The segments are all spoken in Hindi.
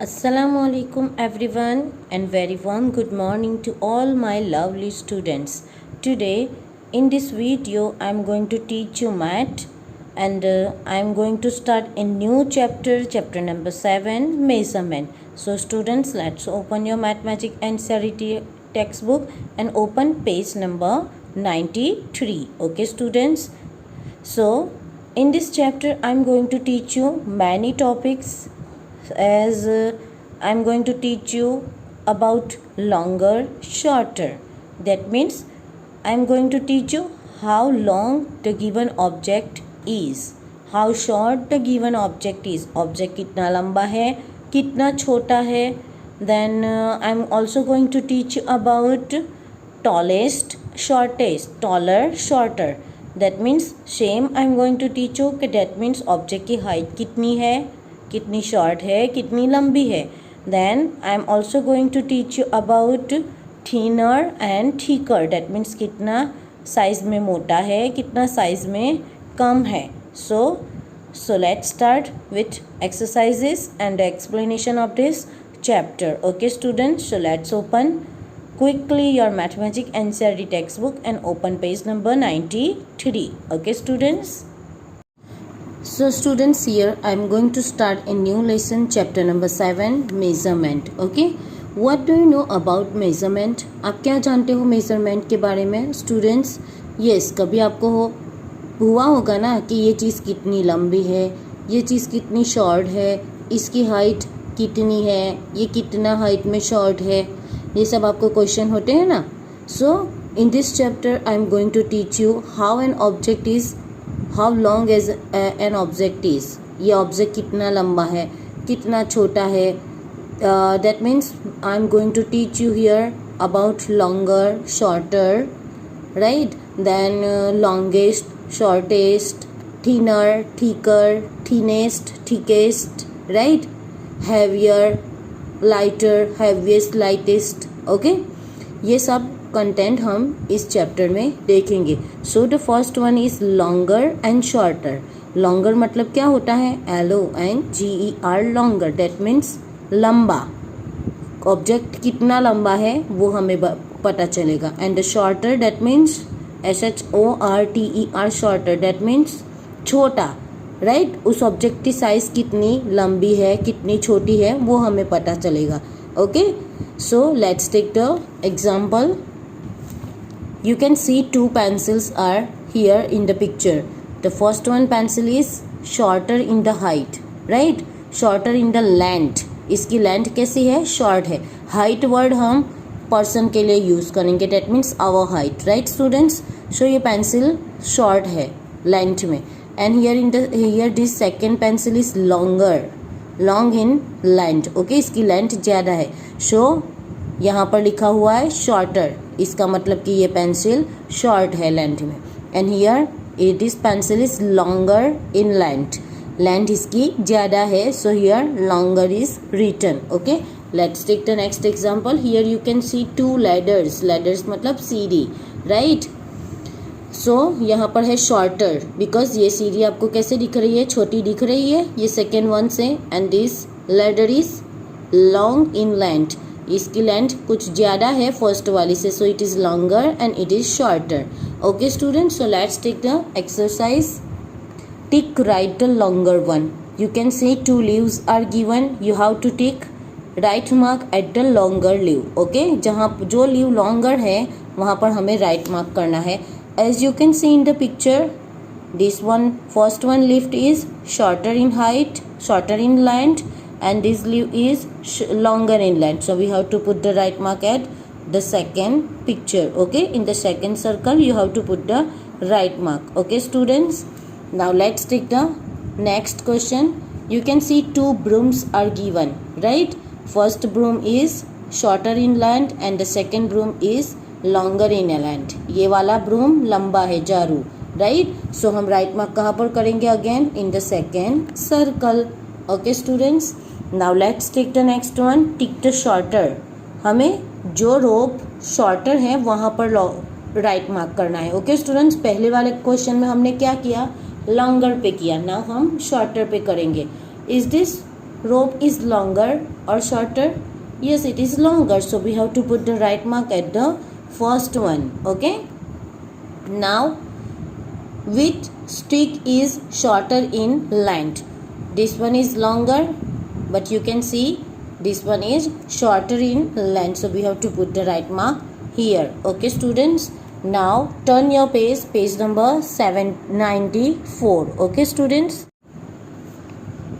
Assalamualaikum everyone and very warm good morning to all my lovely students. Today in this video I am going to teach you math and I am going to start a new chapter number 7 measurement. So students, let's open your mathematics and NCERT textbook and open page number 93. Okay students, so in this chapter I am going to teach you many topics as I'm going to teach you about longer, shorter. That means I'm going to teach you how long the given object is, how short the given object is. Object कितना लंबा है, कितना छोटा है. Then I'm also going to teach you about tallest, shortest, taller, shorter. That means same I'm going to teach you कि that means object की height कितनी है, कितनी शॉर्ट है, कितनी लंबी है. Then I am also going to teach you about thinner and thicker. That means कितना साइज में मोटा है, कितना साइज में कम है. So let's start with exercises and explanation of this chapter. Okay students, so let's open quickly your mathematics NCERT textbook and open page number 93. Okay students. So students, here I am going to start a new lesson, chapter number 7 measurement. Okay, what do you know about measurement? आप क्या जानते हो measurement के बारे में students? Yes, कभी आपको हुआ होगा ना कि ये चीज़ कितनी लंबी है, ये चीज़ कितनी शॉर्ट है, इसकी हाइट कितनी है, ये कितना हाइट में शॉर्ट है, ये सब आपको क्वेश्चन होते हैं ना. So in this chapter I am going to teach you how an object is, how long as an object is. ये ऑब्जेक्ट कितना लंबा है, कितना छोटा है. That means I am going to teach you here about longer, shorter, right. Then longest, shortest, thinner, thicker, thinnest, thickest, right. Heavier, lighter, heaviest, lightest. Okay, ये सब कंटेंट हम इस चैप्टर में देखेंगे. So the first one is longer and shorter. Longer मतलब क्या होता है? LONGER, longer. दैट मीन्स लंबा. ऑब्जेक्ट कितना लंबा है वो हमें पता चलेगा. And the shorter, that means SHORTER, shorter. That means छोटा, राइट. उस ऑब्जेक्ट की साइज कितनी लंबी है, कितनी छोटी है वो हमें पता चलेगा. Okay, so let's take the example. You can see two pencils are here in the picture. The first one pencil is shorter in the height, right? Shorter in the length. इसकी length कैसी है? Short है. Height word हम person के लिए use करेंगे. That means our height, right students? So ये pencil short है length में. And here this second pencil is longer, long in length. Okay, इसकी length ज़्यादा है. So यहाँ पर लिखा हुआ है शॉर्टर. इसका मतलब कि ये पेंसिल शॉर्ट है लेंथ में. And here this pencil is longer in length. Length इसकी ज़्यादा है. So here longer is written. Okay, let's take the next example. Here you can see two ladders. Ladders मतलब सीढ़ी, राइट. सो यहाँ पर है शॉर्टर बिकॉज ये सीढ़ी आपको कैसे दिख रही है? छोटी दिख रही है. ये सेकेंड वन से. And this ladder is long in length. इसकी लेंथ कुछ ज़्यादा है फर्स्ट वाली से. So it is longer and it is shorter. Okay students, so let's take the exercise. Tick right the longer one. You can see two leaves are given. You have to tick right mark at the longer leave. Okay, जहाँ जो लीव लॉन्गर है वहाँ पर हमें राइट मार्क करना है. As you can see in the picture, this one first one leaf is shorter in height, shorter in length, and this leaf is longer in length. So we have to put the right mark at the second picture. Okay, in the second circle you have to put the right mark. Okay students, now let's take the next question. You can see two brooms are given, right. First broom is shorter in length and the second broom is longer in length. ये वाला broom लंबा है, झाड़ू, right. So हम right mark कहाँ पर करेंगे? Again in the second circle. Okay students, now let's take the next one. Tick the shorter. हमें जो रोप शॉर्टर है वहाँ पर राइट मार्क करना है. ओके स्टूडेंट्स, पहले वाले क्वेश्चन में हमने क्या किया? लॉन्गर पे किया. नाउ हम शॉर्टर पे करेंगे. Is this rope is longer or shorter? Yes, it is longer, so we have to put the right mark at the first one. Okay, now which stick is shorter in length? This one is longer, but you can see this one is shorter in length, so we have to put the right mark here. Okay students, now turn your page number 794. Okay students,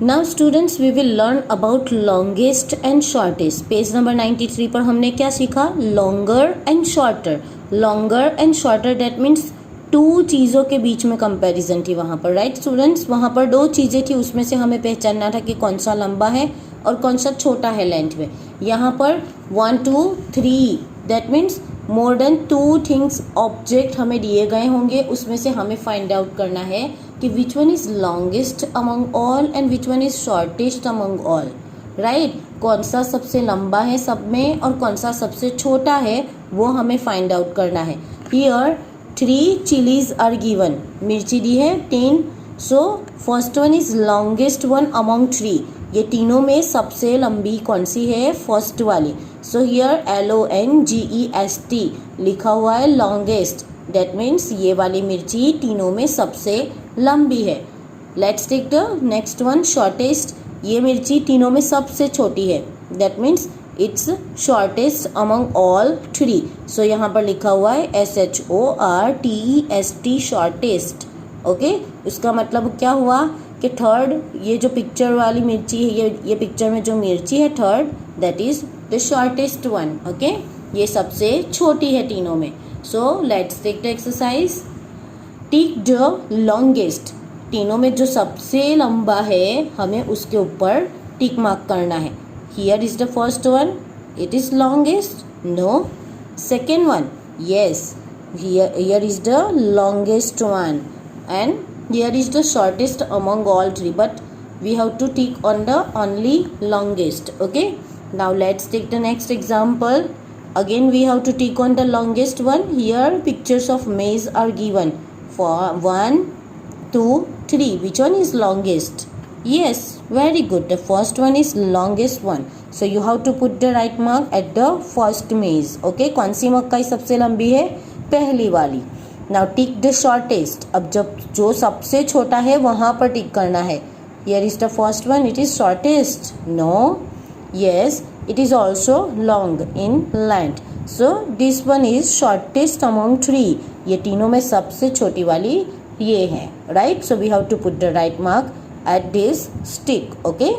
now students we will learn about longest and shortest. Page number 93 पर हमने क्या सीखा? longer and shorter. longer and shorter that means two चीज़ों के बीच में कंपैरिजन थी वहाँ पर, राइट स्टूडेंट्स? वहाँ पर दो चीज़ें थी, उसमें से हमें पहचानना था कि कौन सा लंबा है और कौन सा छोटा है लेंथ में. यहाँ पर 1 2 3 that means more than 2 things object हमें दिए गए होंगे, उसमें से हमें फाइंड आउट करना है कि विच one is longest among all and which one is shortest among all, right? कौन सा सबसे लंबा है सब में और कौन सा सबसे छोटा है वो हमें फाइंड आउट करना है. हियर 3 चिलीज आर गिवन, मिर्ची दी है 3. सो first one is longest one among 3. ये तीनों में सबसे लंबी कौन सी है? फर्स्ट वाली. सो हियर LONGEST लिखा हुआ है लॉन्गेस्ट, दैट मीन्स ये वाली मिर्ची तीनों में सबसे लंबी है. Let's take the next one shortest. ये मिर्ची तीनों में सबसे छोटी है, that means it's shortest among all 3. सो यहाँ पर लिखा हुआ है SHORTEST शॉर्टेस्ट. ओके, उसका मतलब क्या हुआ कि थर्ड, ये जो पिक्चर वाली मिर्ची है, ये पिक्चर में जो मिर्ची है third, that is the shortest one. Okay, ये सबसे छोटी है तीनों में. So let's take the exercise. Tick the longest. तीनों में जो सबसे लंबा है हमें उसके ऊपर टिक मार्क करना है. Here is the first one, it is longest. No. Second one, yes, here is the longest one and here is the shortest among all 3, but we have to tick on the only longest. Okay, now let's take the next example. Again we have to tick on the longest one. Here pictures of maize are given for 1 2 3. Which one is longest? Yes, very good, the first one is longest one. So you have to put the right mark at the first maize. Okay, कौन सी मक्का सबसे लंबी है? पहली वाली. Now tick the shortest. अब जब जो सबसे छोटा है वहाँ पर टिक करना है. Here is the first one, it is shortest. No. Yes, it is also long in length. So this one is shortest among 3. ये तीनों में सबसे छोटी वाली ये है, right? So we have to put the right mark at this stick. Okay,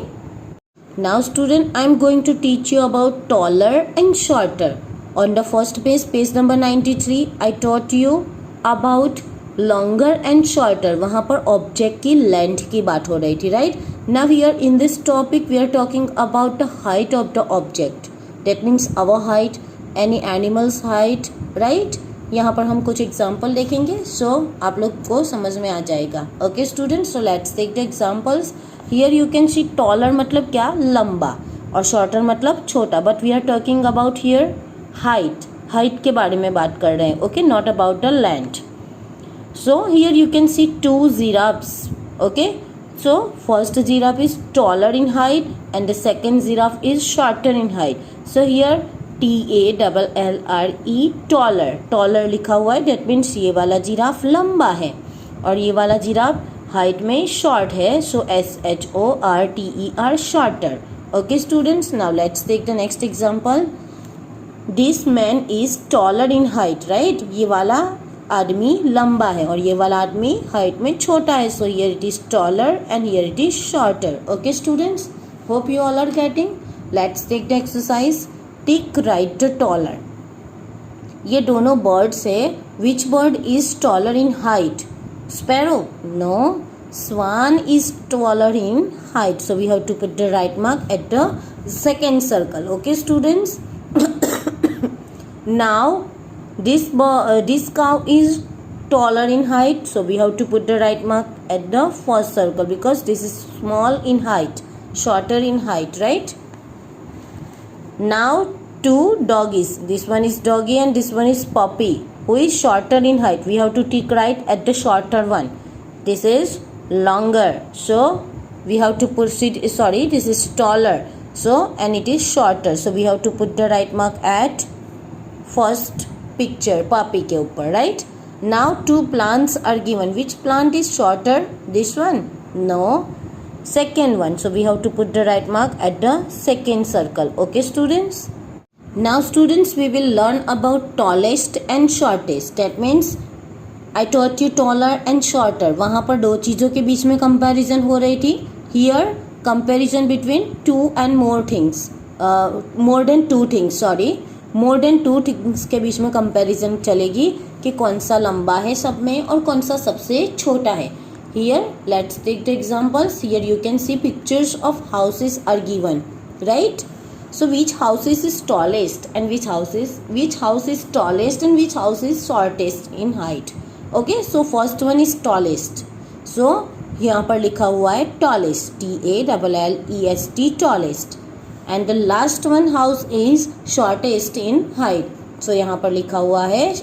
now student I am going to teach you about taller and shorter. On the first page number 93, I taught you about longer and shorter. वहाँ पर ऑब्जेक्ट की लेंथ की बात हो रही थी, right? Now here in this topic we are talking about the height of the object, that means our height, any animals height, right? यहाँ पर हम कुछ एग्जाम्पल देखेंगे, सो आप लोग को समझ में आ जाएगा. Okay students, so let's take the examples. Here you can see taller मतलब क्या? लंबा, और शॉर्टर मतलब छोटा, but we are talking about here height. Height के बारे में बात कर रहे हैं. Okay, not about the length. So here you can see 2 giraffes. Okay, so first giraffe is taller in height and the second giraffe is shorter in height. So here TALLRE taller, taller लिखा हुआ है, दैट मीन्स ये वाला जिराफ लंबा है और ये वाला जिराफ हाइट में शॉर्ट है. So SHORTER shorter. Okay students, now let's take the next example. This man is taller in height, right? ये वाला आदमी लंबा है और ये वाला आदमी हाइट में छोटा है. So here it is taller and here it is shorter. Okay students, hope you all are getting. Let's take the exercise. Tick right the taller. ये दोनों बर्ड्स है. Which bird is taller in height? Sparrow? No. Swan is taller in height. So we have to put the right mark at the second circle. Okay students, now this cow is taller in height, so we have to put the right mark at the first circle because this is small in height, shorter in height, right? Now 2 doggies, this one is doggy and this one is puppy. Who is shorter in height? We have to tick right at the shorter one. This is longer, so we have to proceed, sorry, this is taller, so and it is shorter, so we have to put the right mark at first picture papi के ऊपर, right? Now two plants are given. Which plant is shorter? This one? No, second one. So we have to put the right mark at the second circle. Okay students? Now students, we will learn about tallest and shortest. That means I taught you taller and shorter. वहाँ पर दो चीज़ों के बीच में comparison हो रही थी. Here comparison between two and more things. More than two things. Sorry. More than two things के बीच में comparison चलेगी कि कौन सा लंबा है सब में और कौन सा सबसे छोटा है. Here let's take the examples. Here you can see pictures of houses are given. Right? So which house is tallest and which house is tallest and which house is shortest in height. Okay, so first one is tallest. So यहाँ पर लिखा हुआ है tallest, TALLEST, tallest. And the last one house is shortest in height. So यहाँ पर लिखा हुआ है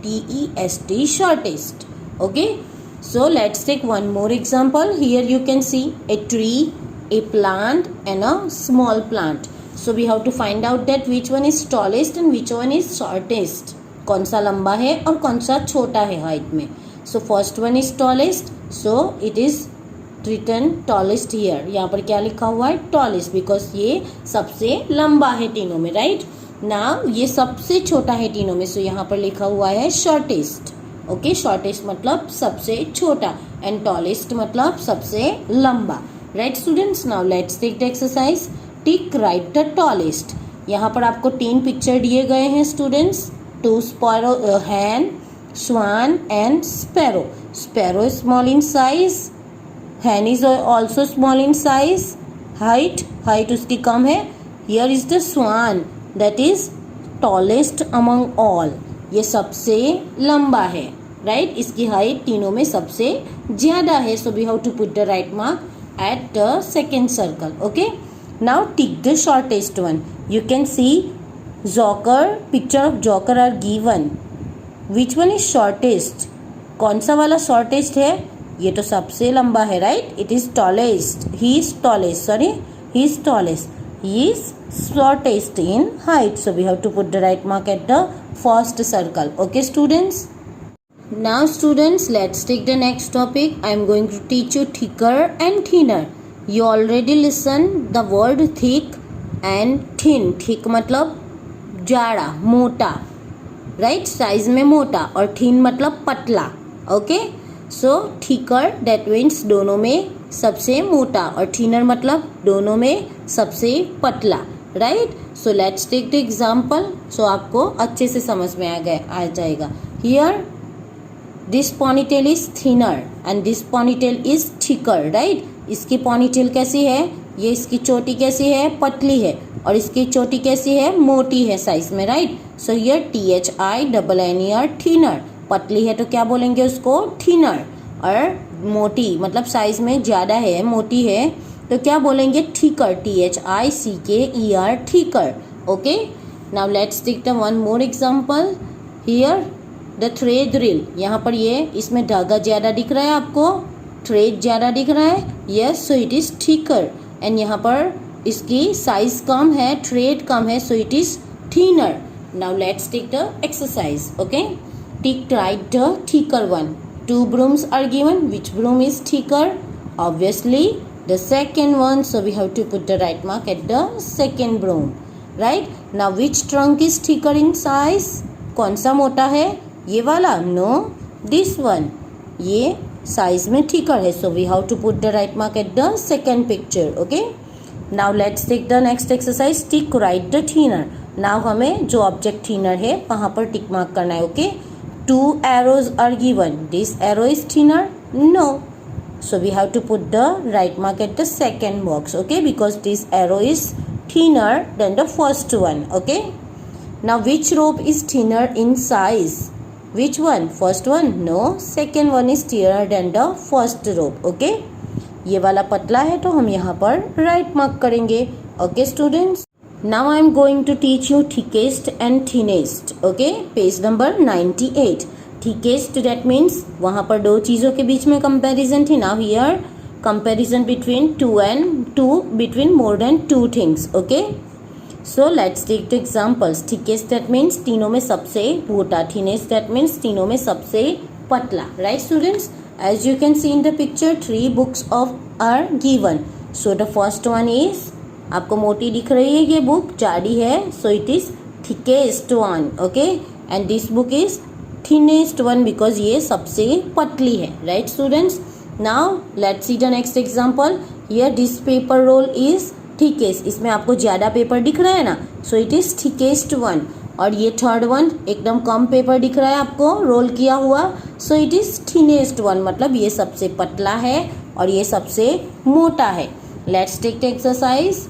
SHORTEST, shortest. Okay, so let's take one more example. Here you can see a tree, a plant and a small plant. So we have to find out that which one is tallest and which one is shortest. कौन सा लंबा है और कौन सा छोटा है हाइट में. So first one is tallest, so it is written tallest here. यहाँ पर क्या लिखा हुआ है? टॉलेस्ट, बिकॉज ये सबसे लंबा है तीनों में, राइट? नाउ ये सबसे छोटा है तीनों में, सो यहाँ पर लिखा हुआ है शॉर्टेस्ट. ओके, शॉर्टेस्ट मतलब सबसे छोटा एंड टॉलेस्ट मतलब सबसे लंबा, right students? Now let's take the exercise. Tick right the tallest. यहाँ पर आपको 3 पिक्चर दिए गए हैं students. 2 sparrow, hen, swan and sparrow. Sparrow is small in size. Hen is also small in size. Height उसकी कम है. Here is the swan that is tallest among all. ये सबसे लंबा है, right? इसकी हाइट तीनों में सबसे ज़्यादा है. So we have to put the right mark at the second circle. Okay. Now tick the shortest one. You can see joker, picture of joker are given. Which one is shortest? कौन सा वाला शॉर्टेस्ट है? ये तो सबसे लंबा है, right? It is tallest. He is tallest, sorry, he is tallest. He is shortest in height. So we have to put the right mark at the first circle. Okay students? Now students, let's take the next topic. I am going to teach you thicker and thinner. You already listen the word thick and thin. Thick मतलब जाड़ा, मोटा, राइट? साइज में मोटा. और थिन मतलब पतला. Okay, so thicker that means दोनों में सबसे मोटा और थिनर मतलब दोनों में सबसे पतला, right? So let's take the example. So आपको अच्छे से समझ में आ जाएगा. Here this ponytail is thinner and this ponytail is thicker, right? इसकी पॉनीटेल कैसी है? ये इसकी चोटी कैसी है? पतली है. और इसकी चोटी कैसी है? मोटी है साइज में, right? So here THINNER, thinner. पतली है तो क्या बोलेंगे उसको? थिनर. और मोटी मतलब साइज में ज्यादा है, मोटी है तो क्या बोलेंगे? Thicker. THICKER, thicker. Okay, now let's take the one more example. Here the thread reel. यहाँ पर ये इसमें धागा ज्यादा दिख रहा है आपको, थ्रेड ज्यादा दिख रहा है. Yes, so it is thicker. And यहाँ पर इसकी साइज कम है, थ्रेड कम है, so it is thinner. Now let's take the exercise. Okay, tick right the thicker one. 2 brooms are given. Which broom is thicker? Obviously the second one, so we have to put the right mark at the second broom, right? Now which trunk is thicker in size? कौन सा मोटा है? ये वाला? No, this one. ये साइज में थिकर है, so we have to put the right mark at the second picture. Okay, now let's take the next exercise. Tick right the thinner. Now हमें जो ऑब्जेक्ट थिनर है वहाँ पर टिक मार्क करना है. Okay, 2 arrows are given. This arrow is thinner? No, so we have to put the right mark at the second box. Okay, because this arrow is thinner than the first one. Okay, now which rope is thinner in size? Which one? First one? No, second one is thinner than the first rope. Okay, ये वाला पतला है तो हम यहाँ पर राइट मार्क करेंगे. Okay students, now I am going to teach you thickest and thinnest. Okay, page number 98. Thickest that means वहाँ पर दो चीज़ों के बीच में कंपैरिजन थी. Now here comparison between between more than two things. Okay, so let's take the examples. thickest that means तीनों में सबसे मोटा, thinnest that means तीनों में सबसे पतला. Right students, as you can see in the picture, 3 books of are given. So the first one is, आपको मोटी दिख रही है ये बुक, जाड़ी है, so it is thickest one. Okay, and this book is thinnest one because ये सबसे पतली है. Right students, now let's see the next example. Here this paper roll is thickest, इसमें आपको ज़्यादा पेपर दिख रहा है ना, so it is thickest one. और ये थर्ड वन एकदम कम पेपर दिख रहा है आपको रोल किया हुआ, so it is thinnest one, मतलब ये सबसे पतला है और ये सबसे मोटा है. Let's take the exercise.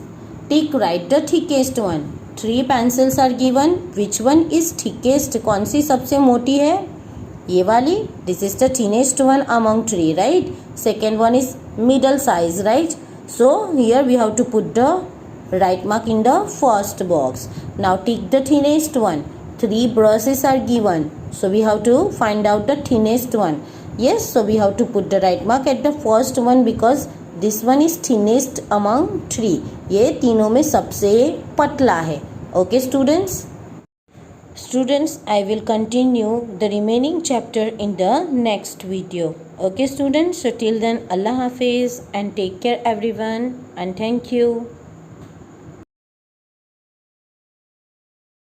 Tick, write the thickest one. 3 pencils are given. Which one is thickest? कौन सी सबसे मोटी है? ये वाली. This is the thinnest one among 3, right? Second one is middle size, right? So here we have to put the right mark in the first box. Now tick the thinnest one. 3 brushes are given. So we have to find out the thinnest one. Yes, so we have to put the right mark at the first one because this one is thinnest among 3. ये तीनों में सबसे पतला है. Okay students? Students, I will continue the remaining chapter in the next video. Okay students, so till then Allah Hafiz and take care everyone and thank you.